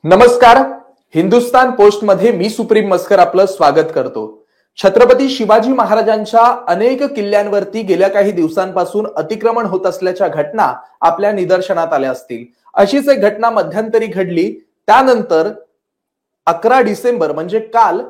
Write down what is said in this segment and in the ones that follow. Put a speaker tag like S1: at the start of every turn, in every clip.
S1: नमस्कार. हिंदुस्तान पोस्ट मध्ये मी सुप्रीम मस्कर आपलं स्वागत करतो. छत्रपती शिवाजी महाराजांच्या अनेक किल्ल्यांवरती गेल्या काही दिवसांपासून अतिक्रमण होत असल्याच्या घटना आपल्या निदर्शनात आल्या असतील. अशीच एक घटना मध्यंतरी घडली. त्यानंतर 11 डिसेंबर म्हणजे काल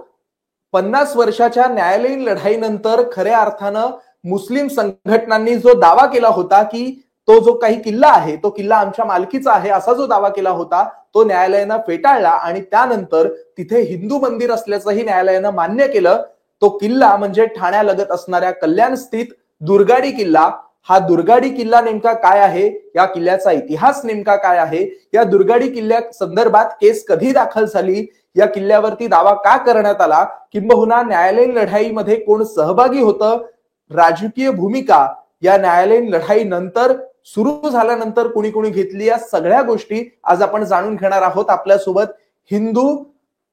S1: 50 वर्षाच्या न्यायालयीन लढाईनंतर खऱ्या अर्थानं मुस्लिम संघटनांनी जो दावा केला होता की तो जो काही किल्ला आहे तो किल्ला आमच्या मालकीचा आहे असा जो दावा केला होता तो न्यायालयानं फेटाळला आणि त्यानंतर तिथे हिंदू मंदिर असल्याचंही न्यायालयानं मान्य केलं. तो किल्ला म्हणजे ठाण्यालगत असणाऱ्या कल्याण स्थित दुर्गाडी किल्ला. हा दुर्गाडी किल्ला नेमका काय आहे, या किल्ल्याचा इतिहास नेमका काय आहे, या दुर्गाडी किल्ल्या संदर्भात केस कधी दाखल झाली, या किल्ल्यावरती दावा का करण्यात आला, किंबहुना न्यायालयीन लढाईमध्ये कोण सहभागी होतं, राजकीय भूमिका या न्यायालयीन लढाई नंतर सुरू झाल्यानंतर कुणी कुणी घेतली, या सगळ्या गोष्टी आज आपण जाणून घेणार आहोत. आपल्यासोबत हिंदू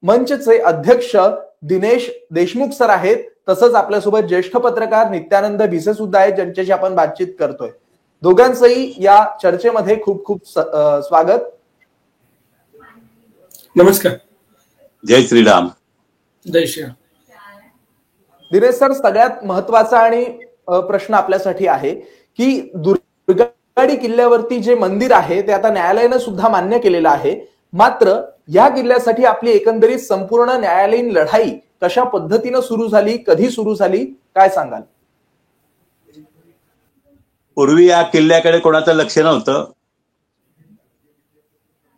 S1: मंचचे अध्यक्ष दिनेश देशमुख सर आहेत, तसंच आपल्यासोबत ज्येष्ठ पत्रकार नित्यानंद भिसे सुद्धा आहेत ज्यांच्याशी आपण बातचीत करतोय. दोघांचंही या चर्चेमध्ये खूप खूप स्वागत.
S2: नमस्कार.
S3: जय श्रीराम.
S2: जय श्रीराम.
S1: दिनेश सर, सगळ्यात महत्वाचा आणि प्रश्न आपल्यासाठी आहे की दुर्गाडी किल्ल्यावरती जे मंदिर आहे ते आता न्यायालयानं सुद्धा मान्य केलेलं आहे, मात्र या किल्ल्यासाठी आपली एकंदरीत संपूर्ण न्यायालयीन लढाई कशा पद्धतीनं सुरू झाली, कधी सुरू झाली, काय सांगाल?
S3: पूर्वी या किल्ल्याकडे कोणाचं लक्ष नव्हतं.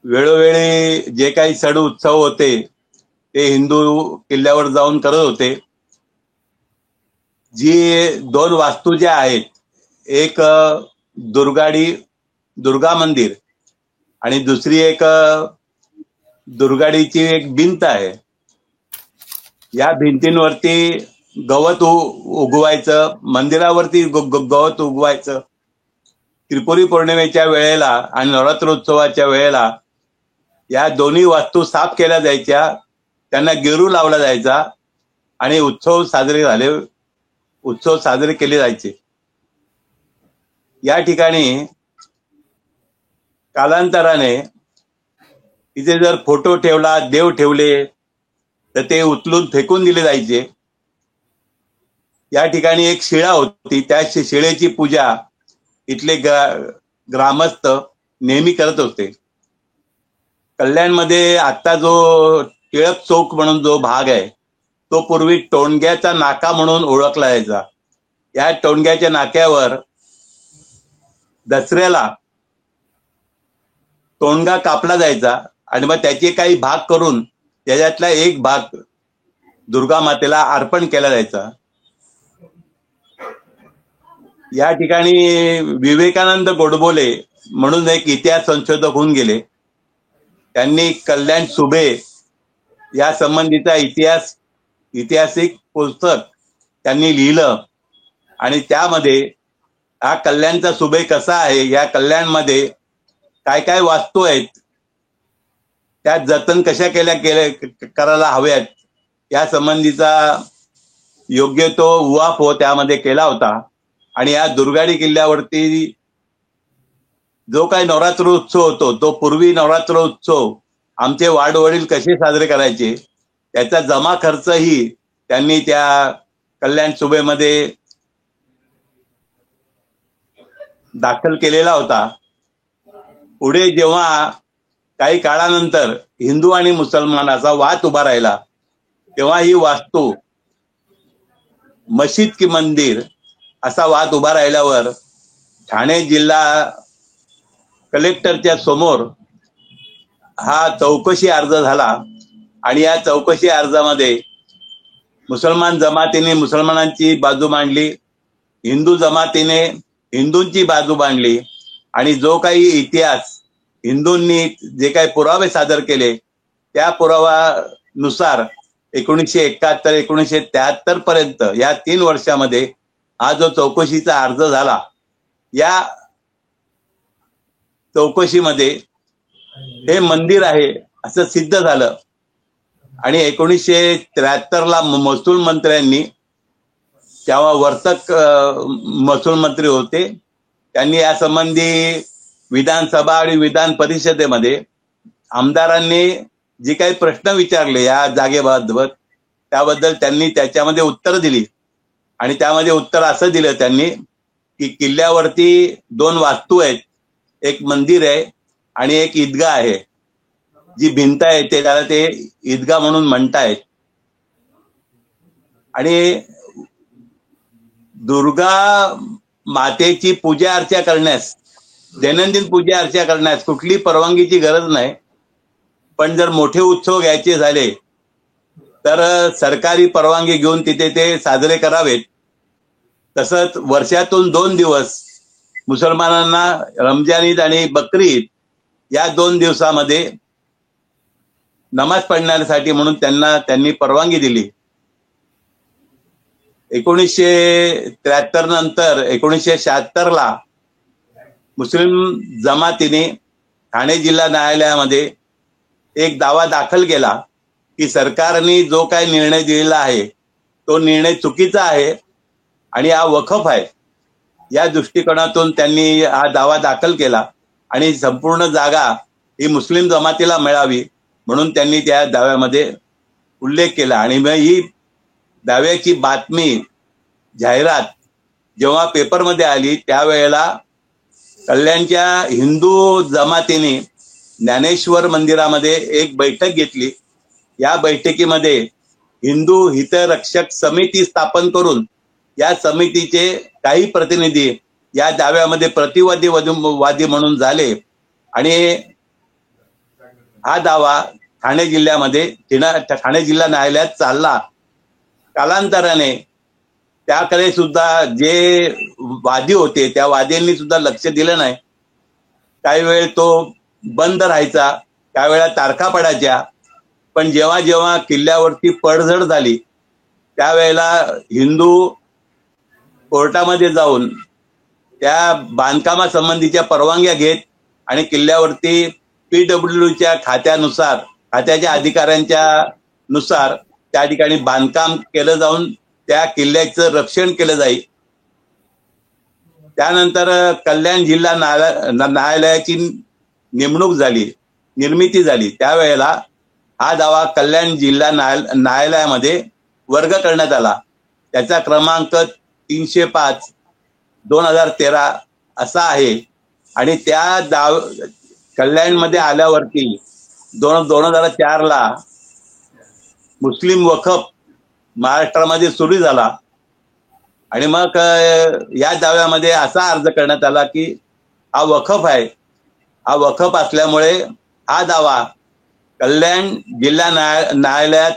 S3: वेळोवेळी जे काही सण उत्सव होते ते हिंदू किल्ल्यावर जाऊन करत होते. जी दोन वास्तू ज्या आहेत, एक दुर्गा मंदिर आणि दुसरी एक दुर्गाडीची एक भिंत आहे. या भिंतींवरती गवत उगवायचं, मंदिरावरती गवत उगवायचं. त्रिपुरी पौर्णिमेच्या वेळेला आणि नवरात्रोत्सवाच्या वेळेला या दोन्ही वास्तू साफ केल्या जायच्या, त्यांना गेरू लावला जायचा आणि उत्सव साजरे केले जायचे. या ठिकाणी कालांतराने इथे जर फोटो ठेवला, देव ठेवले तर ते उचलून फेकून दिले जायचे. या ठिकाणी एक शिळा होती, त्या शिळेची पूजा इथले ग्रामस्थ नेहमी करत होते. कल्याणमध्ये आता जो टिळक चौक म्हणून जो भाग आहे तो पूर्वी टोणग्याचा नाका म्हणून ओळखला जायचा. या टोणग्याच्या नाक्यावर दसऱ्याला टोणगा कापला जायचा आणि मग त्याचे काही भाग करून त्याच्यातला एक भाग दुर्गा मातेला अर्पण केला जायचा. या ठिकाणी विवेकानंद गोडबोले म्हणून एक इतिहास संशोधक होऊन गेले. त्यांनी कल्याण सुभे या संबंधीचा ऐतिहासिक पुस्तक त्यांनी लिहिलं आणि त्यामध्ये हा कल्याणचा सुभे कसा आहे, या कल्याणमध्ये काय काय वास्तू आहेत, त्या जतन कशा करायला हव्यात, या संबंधीचा योग्य तो उहापोह त्यामध्ये केला होता. आणि या दुर्गाडी किल्ल्यावरती जो काही नवरात्रोत्सव होतो, तो पूर्वी नवरात्रोत्सव आमचे वाडवडील कसे साजरे करायचे त्याचा जमा खर्चही त्यांनी त्या कल्याण सुभेमध्ये दाखल केलेला होता. पुढे जेव्हा काही काळानंतर हिंदू आणि मुसलमान असा वाद उभा राहिला, तेव्हा ही वास्तू मशीद की मंदिर असा वाद उभा राहिल्यावर ठाणे जिल्हा कलेक्टरच्या समोर हा चौकशी अर्ज झाला आणि या चौकशी अर्जामध्ये मुसलमान जमातीने मुसलमानांची बाजू मांडली, हिंदू जमातीने हिंदूंची बाजू मांडली आणि जो काही इतिहास हिंदूंनी जे काही पुरावे सादर केले त्या पुराव्यानुसार 1971 1973 पर्यंत या 3 वर्षामध्ये हा जो चौकशीचा अर्ज झाला, या चौकशीमध्ये हे मंदिर आहे असं सिद्ध झालं. आणि 1973ला महसूल मंत्र्यांनी, तेव्हा वर्तक महसूल मंत्री होते, त्यांनी यासंबंधी विधानसभा आणि विधान परिषदेमध्ये आमदारांनी जे काही प्रश्न विचारले या जागेबाबत त्याबद्दल त्यांनी त्याच्यामध्ये उत्तर दिली. आणि त्यामध्ये उत्तर असं दिलं त्यांनी की किल्ल्यावरती 2 वास्तू आहेत, एक मंदिर आहे आणि एक ईदगाह आहे. जी भिंत आहे त्याला ते ईदगाह म्हणून म्हणतायत. आणि दुर्गा मातेची पूजा अर्चा करण्यास, दैनंदिन पूजा अर्चा करण्यास कुठली परवानगीची गरज नाही. पण जर मोठे उत्सव घ्यायचे झाले तर सरकारी परवानगी घेऊन तिथे ते साजरे करावेत. तसंच वर्षातून 2 दिवस मुसलमानांना रमजान ईद आणि बकरी ईद या 2 दिवसामध्ये नमाज पढण्यासाठी म्हणून त्यांनी परवानगी दिली. 1973 नंतर 1976 मुस्लिम जमातीने ठाणे जिल्हा न्यायालयामध्ये एक दावा दाखल केला की सरकारने जो काही निर्णय दिलेला आहे तो निर्णय चुकीचा आहे आणि हा वखफ आहे. या दृष्टिकोनातून त्यांनी हा दावा दाखल केला आणि संपूर्ण जागा ही मुस्लिम जमातीला मिळावी म्हणून त्यांनी त्या दाव्यामध्ये उल्लेख केला. आणि मग ही दाव्याची बातमी, जाहिरात जेव्हा पेपरमध्ये आली त्यावेळेला कल्याणच्या हिंदू जमातीने ज्ञानेश्वर मंदिरामध्ये एक बैठक घेतली. या बैठकीमध्ये हिंदू हितरक्षक समिती स्थापन करून या समितीचे काही प्रतिनिधी या दाव्यामध्ये वादी म्हणून झाले आणि हा दावा ठाणे जिल्हा न्यायालयात चालला. कालांतराने त्याकडे सुद्धा जे वादी होते त्या वाद्यांनी सुद्धा लक्ष दिलं नाही. काही वेळ तो बंद राहायचा, काही वेळा तारखा पडायच्या. पण जेव्हा जेव्हा किल्ल्यावरती पडझड झाली त्यावेळेला हिंदू कोर्टामध्ये जाऊन त्या बांधकामासंबंधीच्या परवानग्या घेत आणि किल्ल्यावरती PWDच्या खात्याच्या अधिकाऱ्यांच्या नुसार त्या ठिकाणी बांधकाम केलं जाऊन त्या किल्ल्याचं रक्षण केलं जाईल. त्यानंतर कल्याण जिल्हा न्यायालयाची निर्मिती झाली. त्यावेळेला हा दावा कल्याण जिल्हा न्यायालयामध्ये वर्ग करण्यात आला. त्याचा क्रमांक 305/2013 असा आहे. आणि त्या कल्याणमध्ये आल्यावरती 2004 मुस्लिम वखफ महाराष्ट्रामध्ये सुरू झाला. आणि मग या दाव्यामध्ये असा अर्ज करण्यात आला की हा वखफ आहे, हा वखफ असल्यामुळे हा दावा कल्याण जिल्हा न्यायालयात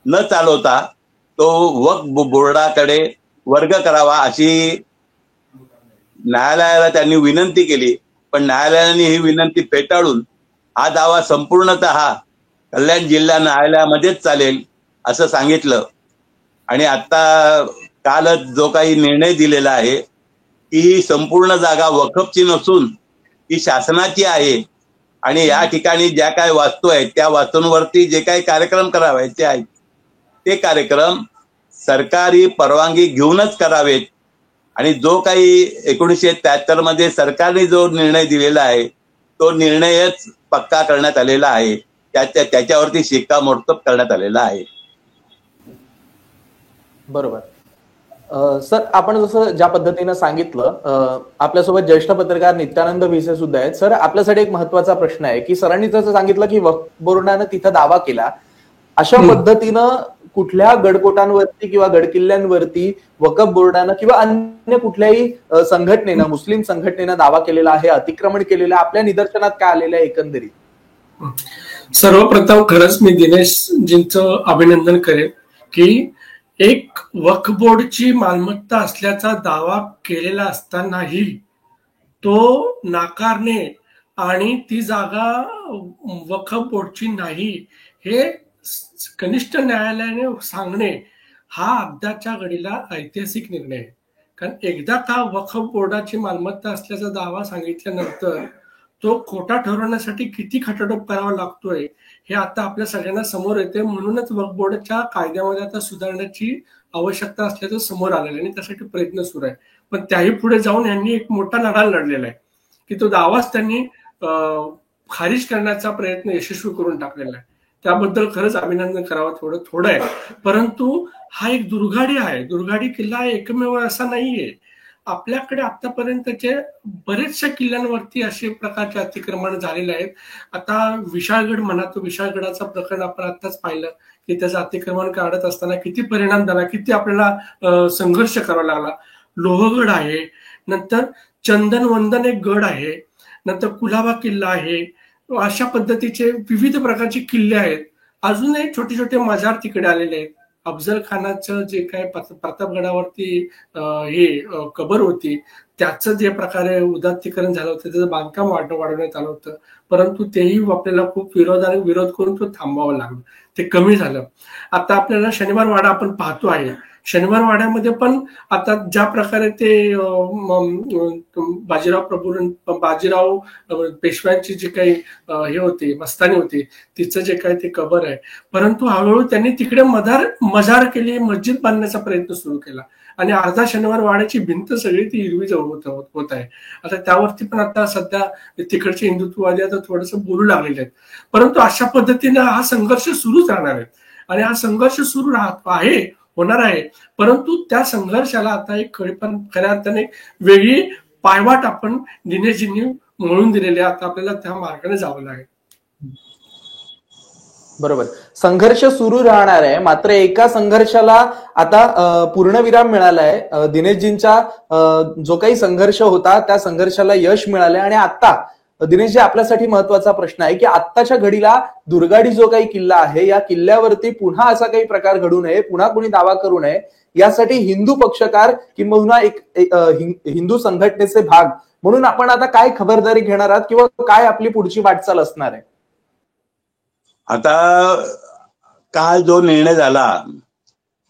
S3: न चालवता तो वक्फ बोर्डाकडे वर्ग करावा अशी न्यायालयाला त्यांनी विनंती केली. पण न्यायालयाने ही विनंती फेटाळून हा दावा संपूर्णतः कल्याण जिल्हा न्यायालयामध्येच चालेल असं सांगितलं. आणि आता कालच जो काही निर्णय दिलेला आहे की ही संपूर्ण जागा वखफची नसून ही शासनाची आहे आणि या ठिकाणी ज्या काही वास्तू आहेत त्या वास्तूंवरती जे काही कार्यक्रम करावायचे आहेत ते कार्यक्रम सरकारी परवानगी घेऊनच करावेत. आणि जो काही 1973 मध्ये सरकारने जो निर्णय दिलेला आहे तो निर्णयच पक्का करण्यात आलेला आहे. त्याच्यावरती शिक्कामोर्तब करण्यात आलेला आहे.
S1: बरोबर. सर, आपण जसं ज्या पद्धतीनं सांगितलं, आपल्यासोबत ज्येष्ठ पत्रकार नित्यानंद भिसे सुद्धा आहेत. सर, आपल्यासाठी एक महत्वाचा प्रश्न आहे की सरांनी जसं सांगितलं की वक्फ बोर्डानं तिथं दावा केला, अशा पद्धतीनं कुठल्या गडकोटांवरती किंवा गडकिल्ल्यांवरती वक्फ बोर्डानं किंवा अन्य कुठल्याही संघटनेनं, मुस्लिम संघटनेनं दावा केलेला आहे, अतिक्रमण केलेलं आहे, आपल्या निदर्शनात काय आलेलं आहे एकंदरीत?
S2: सर्वप्रथम खरंच मी दिनेशजींचं अभिनंदन करेन की एक वक्फ बोर्डची मालमत्ता असल्याचा दावा केलेला असतानाही तो नाकारणे आणि ती जागा वक्फ बोर्डची नाही हे कनिष्ठ न्यायालयाने सांगणे हा अद्याच्या घडीला ऐतिहासिक निर्णय आहे. कारण एकदा का वक्फ बोर्डाची मालमत्ता असल्याचा दावा सांगितल्यानंतर तो खोटा ठरवण्यासाठी किती खटाटोप करावा लागतोय हे आता आपल्या सगळ्यांना समोर येते. म्हणूनच वक्फ बोर्डाच्या कायद्यामध्ये आता सुधारण्याची आवश्यकता असल्याचं समोर आलेलं आहे आणि त्यासाठी प्रयत्न सुरू आहे. पण त्याही पुढे जाऊन यांनी एक मोठा लढा लढलेला आहे की तो दावाच त्यांनी खारिज करण्याचा प्रयत्न यशस्वी करून टाकलेला आहे. त्याबद्दल खरंच अभिनंदन करावं थोडं आहे. परंतु हा एक दुर्गाडी आहे. दुर्गाडी किल्ला एकमेव असा नाहीये. आपल्याकडे आतापर्यंतचे बरेचशा किल्ल्यांवरती असे प्रकारचे अतिक्रमण झालेले आहेत. आता विशाळगड म्हणा, तो विशाळगडाचं प्रकरण आपण आताच पाहिलं की त्याचं अतिक्रमण काढत असताना किती परिणाम झाला, किती आपल्याला संघर्ष करावा लागला. लोहगड आहे, नंतर चंदनवंदन एक गड आहे, नंतर कुलाबा किल्ला आहे. अशा पद्धतीचे विविध प्रकारचे किल्ले आहेत. अजूनही छोटे छोटे मजार तिकडे आलेले आहेत. अफजल खानाचं जे काय प्रतापगडावरती कबर होती, त्याचं जे प्रकारे उदात्तीकरण झालं होतं, त्याचं बांधकाम वाढवण्यात आलं होतं, परंतु तेही आपल्याला खूप विरोध करून तो थांबवावं लागलं, ते कमी झालं. आता आपल्याला शनिवार वाडा आपण पाहतो आहे. शनिवार वाड्यामध्ये पण आता ज्या प्रकारे ते बाजीराव पेशव्यांची जी काही हे होती, मस्तानी होती, तिचं जे काही ते कबर आहे, परंतु हळूहळू त्यांनी तिकडे मजार केली, मस्जिद बांधण्याचा प्रयत्न सुरू केला आणि अर्धा शनिवार वाड्याची भिंत सगळी ती हिरवी होत आहे. आता त्यावरती पण आता सध्या तिकडचे हिंदुत्ववादी आता थोडंसं बोलू लागलेले आहेत. परंतु अशा पद्धतीने हा संघर्ष सुरूच राहणार आहे आणि हा संघर्ष सुरू होणार आहे. परंतु त्या संघर्षाला आता एक खऱ्या अर्थाने वेगळी पायवाट आपण दिनेशजींनी म्हणून दिलेली आहे. आता आपल्याला त्या मार्गाने जावं लागेल.
S1: बरोबर, संघर्ष सुरू राहणार आहे. मात्र एका संघर्षाला आता पूर्णविराम मिळालाय. दिनेशजींचा जो काही संघर्ष होता त्या संघर्षाला यश मिळालंय आणि आता दिनेशजी, आपल्यासाठी महत्वाचा प्रश्न आहे की आत्ताच्या घडीला दुर्गाडी जो काही किल्ला आहे, या किल्ल्यावरती पुन्हा असा काही प्रकार घडू नये, पुन्हा कोणी दावा करू नये, यासाठी हिंदू पक्षकार किंवा एक हिंदू संघटनेचे भाग म्हणून आपण आता काय खबरदारी घेणार आहात किंवा काय आपली पुढची वाटचाल असणार आहे?
S3: आता काल जो निर्णय झाला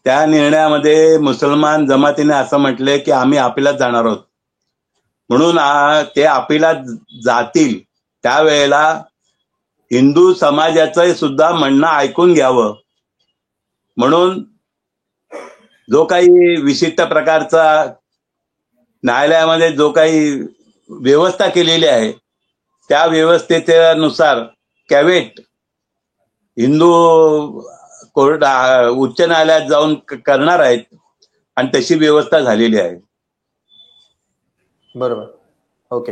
S3: त्या निर्णयामध्ये मुसलमान जमातीने असं म्हटलंय की आम्ही अपिलात जाणार आहोत, म्हणून ते अपिलात जातील त्यावेळेला हिंदू समाजाचं सुद्धा म्हणणं ऐकून घ्यावं म्हणून जो काही विशिष्ट प्रकारचा न्यायालयामध्ये जो काही व्यवस्था केलेली आहे त्या व्यवस्थेनुसार कॅवेट हिंदू कोर्ट उच्च न्यायालयात जाऊन करणार आहेत आणि तशी व्यवस्था झालेली आहे.
S1: बरोबर, ओके.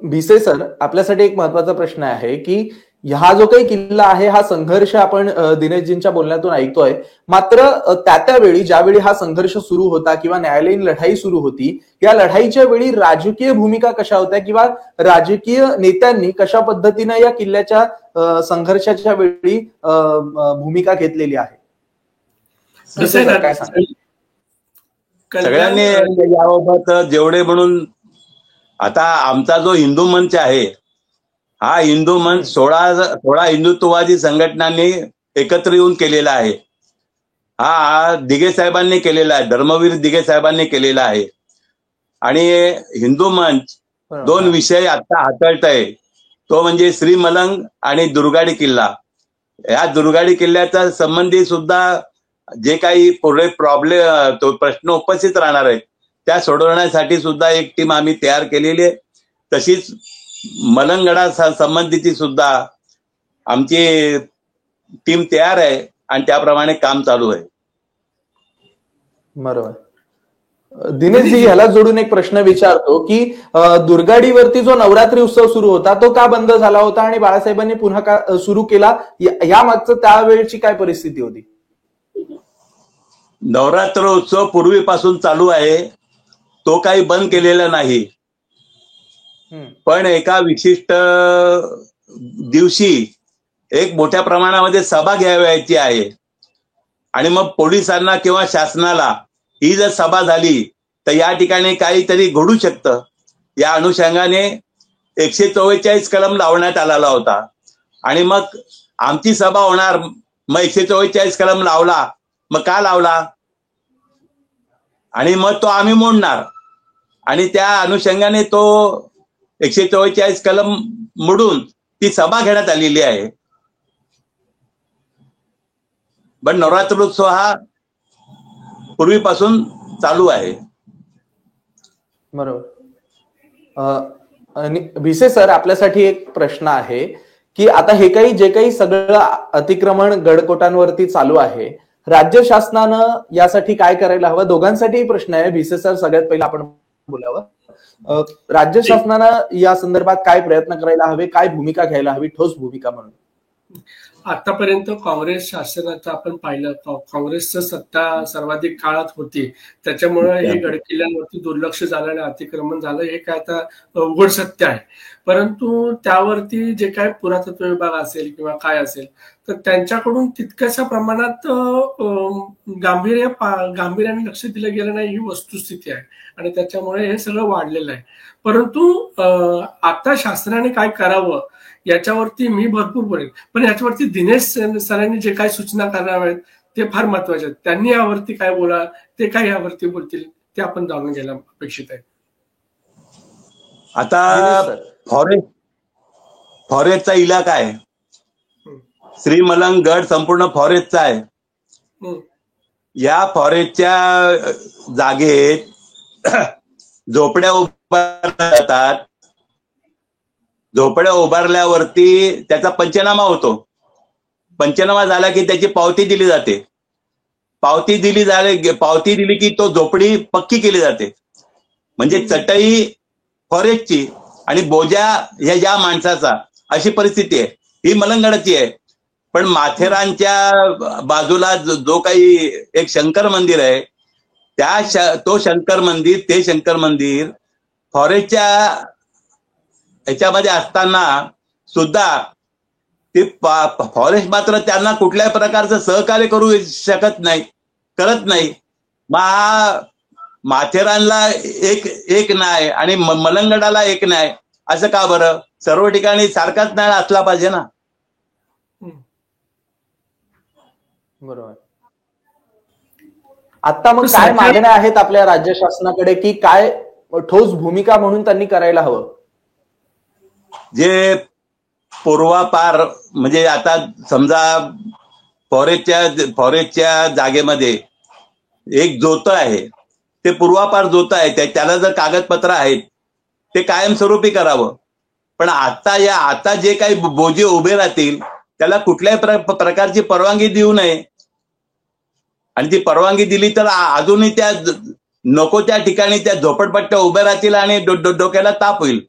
S1: भिसे सर, आपल्यासाठी एक महत्वाचा प्रश्न आहे की हा जो काही किल्ला आहे, हा संघर्ष आपण दिनेशजींच्या बोलण्यातून ऐकतोय, मात्र त्यावेळी ज्यावेळी हा संघर्ष सुरू होता किंवा न्यायालयीन लढाई सुरू होती, या लढाईच्या वेळी राजकीय भूमिका कशा होत्या किंवा राजकीय नेत्यांनी कशा पद्धतीने या किल्ल्याच्या संघर्षाच्या वेळी भूमिका घेतलेली आहे? काय सांगा?
S3: सगळ्यांनी याबाबत जेवढे म्हणून आता आमचा जो हिंदू मंच आहे, हा हिंदू मंच 16 हिंदुत्ववादी संघटनांनी एकत्र येऊन केलेला आहे. हा दिघे साहेबांनी केलेला आहे, धर्मवीर दिघे साहेबांनी केलेला आहे. आणि हिंदू मंच 2 विषय आता हाताळत आहे, तो म्हणजे श्रीमलंग आणि दुर्गाडी किल्ला. या दुर्गाडी किल्ल्याच्या संबंधी सुद्धा जे काही पुढे प्रश्न उपस्थित राहणार आहेत त्या सोडवण्यासाठी सुद्धा एक टीम आम्ही तयार केलेली आहे. तशीच मलंगगडा संबंधीची सुद्धा आमची टीम तयार आहे आणि त्याप्रमाणे काम चालू आहे.
S1: बरोबर. दिनेशजी, ह्याला जोडून एक प्रश्न विचारतो की दुर्गाडीवरती जो नवरात्री उत्सव सुरू होता तो का बंद झाला होता आणि बाळासाहेबांनी पुन्हा का सुरू केला, या मागचं त्यावेळची काय परिस्थिती होती?
S3: नवरात्र उत्सव पूर्वीपासून चालू आहे, तो काही बंद केलेला नाही. पण एका विशिष्ट दिवशी एक मोठ्या प्रमाणामध्ये सभा घ्यावयाची आहे आणि मग पोलिसांना किंवा शासनाला ही जर सभा झाली तर या ठिकाणी काहीतरी घडू शकतं, या अनुषंगाने 144 कलम लावण्यात आलेला होता. आणि मग आमची सभा होणार, मग 144 कलम लावला, मग का लावला आणि मग तो आम्ही मोडणार आणि त्या अनुषंगाने तो 144 कलम मोडून ती सभा घेण्यात आलेली आहे. पण नवरात्रोत्सव हा पूर्वीपासून चालू आहे.
S1: बरोबर. भिसे सर, आपल्यासाठी एक प्रश्न आहे की आता जे काही सगळं अतिक्रमण गडकोटांवरती चालू आहे, राज्य शासनानं यासाठी काय करायला हवं? दोघांसाठीही प्रश्न आहे. भिसे सर, सगळ्यात पहिला आपण बोलावं. राज्य शासनानं या संदर्भात काय प्रयत्न करायला हवे, काय भूमिका घ्यायला हवी, ठोस भूमिका म्हणून?
S2: आतापर्यंत काँग्रेस शासनाचं आपण पाहिलं, काँग्रेसचं सत्ता सर्वाधिक काळात होती, त्याच्यामुळे हे गडकिल्ल्यांवरती दुर्लक्ष झालं आणि अतिक्रमण झालं, हे काय आता उघड सत्य आहे. परंतु त्यावरती जे काय पुरातत्व विभाग असेल किंवा काय असेल, तर त्यांच्याकडून तितक्याशा प्रमाणात गांभीर्याने लक्ष दिलं गेलं नाही, ही वस्तुस्थिती आहे आणि त्याच्यामुळे हे सगळं वाढलेलं आहे. परंतु आता शासनाने काय करावं याच्यावरती मी भरपूर बोलेन, पण याच्यावरती दिनेश सरांनी जे काही सूचना कराव्यात ते फार महत्वाचे आहेत. त्यांनी यावरती काय बोला, ते काय यावरती बोलतील, ते आपण जाणून घ्यायला अपेक्षित आहे.
S3: आता फॉरेस्टचा इलाका आहे, श्रीमलंग गड संपूर्ण फॉरेस्टचा आहे. या फॉरेस्टच्या जागेत झोपड्या उभारल्या जातात. झोपड्या उभारल्यावरती त्याचा पंचनामा होतो. पंचनामा झाला की त्याची पावती दिली जाते. पावती दिली की तो झोपडी पक्की केली जाते. म्हणजे चटई फॉरेस्टची आणि बोजा या माणसाचा, अशी परिस्थिती आहे. ही मलंगगडाची आहे. पण माथेरानच्या बाजूला जो काही एक शंकर मंदिर आहे, ते शंकर मंदिर फॉरेस्टच्या याच्यामध्ये असताना सुद्धा ते फॉरेस्ट मात्र त्यांना कुठल्याही प्रकारचं सहकार्य करत नाही. मग माथेरानला एक नाही आणि मलंगगडाला एक नाही, असं का बरं? सर्व ठिकाणी सारखाच न्याय असला पाहिजे ना.
S1: बरोबर. आता मग काय मागण्या आहेत आपल्या राज्य शासनाकडे, की काय ठोस भूमिका म्हणून त्यांनी करायला हवं?
S3: जे पूर्वापार, म्हणजे आता समजा फॉरेस्टच्या जागेमध्ये एक जोतं आहे, ते पूर्वापार जोतं आहे, त्याला जर कागदपत्र आहेत ते कायमस्वरूपी करावं. पण आता जे काही बोजे उभे राहतील त्याला कुठल्याही प्रकारची परवानगी देऊ नये. आणि ती परवानगी दिली तर अजूनही त्या नको त्या ठिकाणी त्या झोपडपट्ट्या उभ्या राहतील आणि डोक्याला ताप होईल.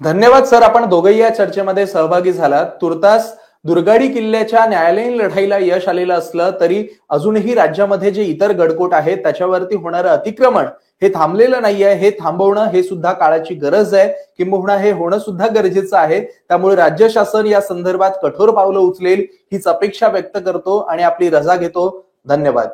S1: धन्यवाद सर, आपण दोघंही या चर्चेमध्ये सहभागी झालात. तुर्तास दुर्गाडी किल्ल्याच्या न्यायालयीन लढाईला यश आलेलं असलं तरी अजूनही राज्यामध्ये जे इतर गडकोट आहेत त्याच्यावरती होणारं अतिक्रमण हे थांबलेलं नाहीये. हे थांबवणं हे सुद्धा काळाची गरज आहे, किंबहुना हे होणं सुद्धा गरजेचं आहे. त्यामुळे राज्य शासन या संदर्भात कठोर पावलं उचलेल हीच अपेक्षा व्यक्त करतो आणि आपली रजा घेतो. धन्यवाद.